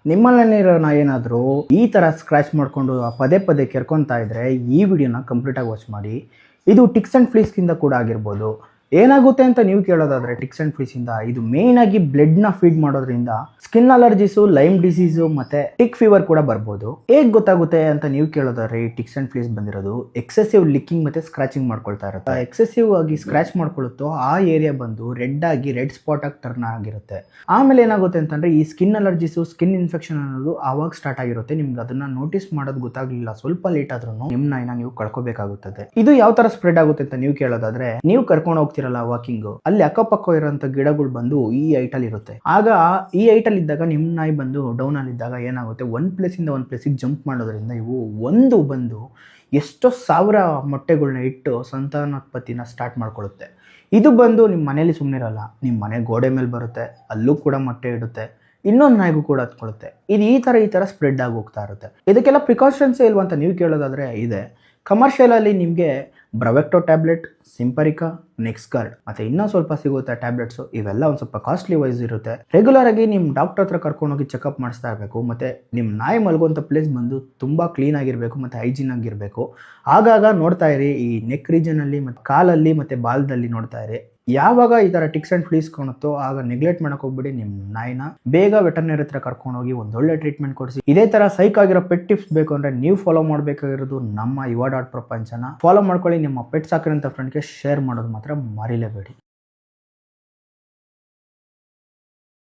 ನಿಮ್ಮಲ್ಲಿರೋ ಏನಾದರೂ ಈ ಥರ ಸ್ಕ್ರ್ಯಾಚ್ ಮಾಡಿಕೊಂಡು ಪದೇ ಪದೇ ಕೆರ್ಕೊತಾ ಇದ್ದರೆ ಈ ವಿಡಿಯೋನ ಕಂಪ್ಲೀಟಾಗಿ ವಾಚ್ ಮಾಡಿ. ಇದು ಟಿಕ್ಸ್ ಆ್ಯಂಡ್ ಫ್ಲೀಸ್ಗಿಂದ ಕೂಡ ಆಗಿರ್ಬೋದು. ಏನಾಗುತ್ತೆ ಅಂತ ನೀವು ಕೇಳೋದಾದರೆ ಟಿಕ್ಸ್ ಆ್ಯಂಡ್ ಫ್ಲೀಸಿಂದ ಇದು ಮೇಯ್ನಾಗಿ ಬ್ಲಡ್ನ ಫೀಡ್ ಮಾಡೋದ್ರಿಂದ ಸ್ಕಿನ್ ಅಲರ್ಜೀಸು, ಲೈಮ್ ಡಿಸೀಸು ಮತ್ತು ಟಿಕ್ ಫೀವರ್ ಕೂಡ ಬರ್ಬೋದು. ಹೇಗೆ ಗೊತ್ತಾಗುತ್ತೆ ಅಂತ ನೀವು ಕೇಳೋದಾದ್ರೆ ಈ ಟಿಕ್ಸ್ ಆ್ಯಂಡ್ ಫ್ಲೀಸ್ ಬಂದಿರೋದು ಎಕ್ಸೆಸಿವ್ ಲಿಕ್ಕಿಂಗ್ ಮತ್ತು ಸ್ಕ್ರಾಚಿಂಗ್ ಮಾಡ್ಕೊಳ್ತಾ ಇರುತ್ತೆ. ಎಕ್ಸೆಸಿವ್ ಆಗಿ ಸ್ಕ್ರಾಚ್ ಮಾಡ್ಕೊಳ್ಳುತ್ತೋ ಆ ಏರಿಯಾ ಬಂದು ರೆಡ್ ಸ್ಪಾಟ್ ಆಗಿ ಟರ್ನ್ ಆಗಿರುತ್ತೆ. ಆಮೇಲೆ ಏನಾಗುತ್ತೆ ಅಂತಂದರೆ ಈ ಸ್ಕಿನ್ ಅಲರ್ಜೀಸು, ಸ್ಕಿನ್ ಇನ್ಫೆಕ್ಷನ್ ಅನ್ನೋದು ಆವಾಗ ಸ್ಟಾರ್ಟ್ ಆಗಿರುತ್ತೆ. ನಿಮ್ಗೆ ಅದನ್ನ ನೋಟಿಸ್ ಮಾಡೋದು ಗೊತ್ತಾಗಲಿಲ್ಲ, ಸ್ವಲ್ಪ ಲೇಟ್ ಆದ್ರೂ ನಿಮ್ಮ ನಾಯಿನ ನೀವು ಕಳ್ಕೋಬೇಕಾಗುತ್ತದೆ. ಇದು ಯಾವ ಥರ ಸ್ಪ್ರೆಡ್ ಆಗುತ್ತೆ ಅಂತ ನೀವು ಕೇಳೋದಾದ್ರೆ, ನೀವು ಕರ್ಕೊಂಡು ಹೋಗ್ತಿರಲ್ಲ ವಾಕಿಂಗ್, ಅಲ್ಲಿ ಅಕ್ಕಪಕ್ಕ ಇರೋಂಥ ಗಿಡಗಳು ಬಂದು ಈ ಹೈಟಲ್ಲಿ ಇರುತ್ತೆ. ಆಗ ಈ ಹೈಟಲ್ಲಿ ಇದ್ದಾಗ ನಿಮ್ಮ ನಾಯಿ ಬಂದು ಡೌನ್ ಅಲ್ಲಿ ಇದ್ದಾಗ ಏನಾಗುತ್ತೆ, ಒಂದು ಪ್ಲೇಸಿಂದ ಒಂದು ಪ್ಲೇಸಿಗೆ ಜಂಪ್ ಮಾಡೋದ್ರಿಂದ ಇವು ಒಂದು ಬಂದು ಎಷ್ಟೋ ಸಾವಿರ ಮೊಟ್ಟೆಗಳನ್ನ ಇಟ್ಟು ಸಂತಾನೋತ್ಪತ್ತಿನ ಸ್ಟಾರ್ಟ್ ಮಾಡ್ಕೊಳ್ಳುತ್ತೆ. ಇದು ಬಂದು ನಿಮ್ಮ ಮನೇಲಿ ಸುಮ್ಮನಿರಲ್ಲ, ನಿಮ್ಮ ಮನೆ ಗೋಡೆ ಮೇಲೆ ಬರುತ್ತೆ, ಅಲ್ಲೂ ಕೂಡ ಮೊಟ್ಟೆ ಇಡುತ್ತೆ, ಇನ್ನೊಂದು ನಾಯಿಗೂ ಕೂಡ ಹತ್ಕೊಳ್ಳುತ್ತೆ. ಇದು ಈ ಥರ ಸ್ಪ್ರೆಡ್ ಆಗಿ ಹೋಗ್ತಾ ಇರುತ್ತೆ. ಇದಕ್ಕೆಲ್ಲ ಪ್ರಿಕಾಷನ್ಸೇ ಇಲ್ವಾ ಅಂತ ನೀವು ಕೇಳೋದಾದರೆ ಇದೆ. ಕಮರ್ಷಿಯಲಲ್ಲಿ ನಿಮಗೆ ಬ್ರವೆಕ್ಟೋ ಟ್ಯಾಬ್ಲೆಟ್, ಸಿಂಪರಿಕಾ, ನೆಕ್ಸ್ಗಾರ್ಡ್ ಮತ್ತು ಇನ್ನೂ ಸ್ವಲ್ಪ ಸಿಗುತ್ತೆ ಟ್ಯಾಬ್ಲೆಟ್ಸು. ಇವೆಲ್ಲ ಒಂದು ಸ್ವಲ್ಪ ಕಾಸ್ಟ್ಲಿ ವೈಸ್ ಇರುತ್ತೆ. ರೆಗ್ಯುಲರ್ ಆಗಿ ನಿಮ್ಮ ಡಾಕ್ಟರ್ ಹತ್ರ ಕರ್ಕೊಂಡೋಗಿ ಚೆಕಪ್ ಮಾಡಿಸ್ತಾ ಇರಬೇಕು. ಮತ್ತು ನಿಮ್ಮ ನಾಯಿ ಮಲಗುವಂಥ ಪ್ಲೇಸ್ ಬಂದು ತುಂಬ ಕ್ಲೀನ್ ಆಗಿರಬೇಕು ಮತ್ತು ಹೈಜೀನ್ ಆಗಿರಬೇಕು. ಆಗಾಗ ನೋಡ್ತಾ ಇರಿ, ಈ ನೆಕ್ ರೀಜನಲ್ಲಿ ಮತ್ತು ಕಾಲಲ್ಲಿ ಮತ್ತು ಬಾಲದಲ್ಲಿ ನೋಡ್ತಾ ಇರಿ. ಯಾವಾಗ ಈ ಥರ ಟಿಕ್ಸ್ ಆ್ಯಂಡ್ ಫ್ಲೀಸ್ ಕಾಣುತ್ತೋ ಆಗ ನೆಗ್ಲೆಕ್ಟ್ ಮಾಡೋಕೆ ಹೋಗ್ಬಿಡಿ. ನಿಮ್ಮ ನಾಯಿನ ಬೇಗ ವೆಟರ್ನರಿ ಹತ್ರ ಕರ್ಕೊಂಡೋಗಿ ಒಂದೊಳ್ಳೆ ಟ್ರೀಟ್ಮೆಂಟ್ ಕೊಡಿಸಿ. ಇದೇ ಥರ ಸೈಕ್ ಆಗಿರೋ ಪೆಟ್ ಟಿಪ್ಸ್ ಬೇಕು ಅಂದರೆ ನೀವು ಫಾಲೋ ಮಾಡಬೇಕಾಗಿರೋದು ನಮ್ಮ ಯುವ ಡಾಟ್ ಪ್ರಪಂಚನ ಫಾಲೋ ಮಾಡ್ಕೊಳ್ಳಿ. ನಿಮ್ಮ ಪೆಟ್ ಸಾಕಿರೋಂಥ ಫ್ರೆಂಡ್ಗೆ ಶೇರ್ ಮಾಡೋದು ಮಾತ್ರ ಮರಿಲೇಬೇಡಿ.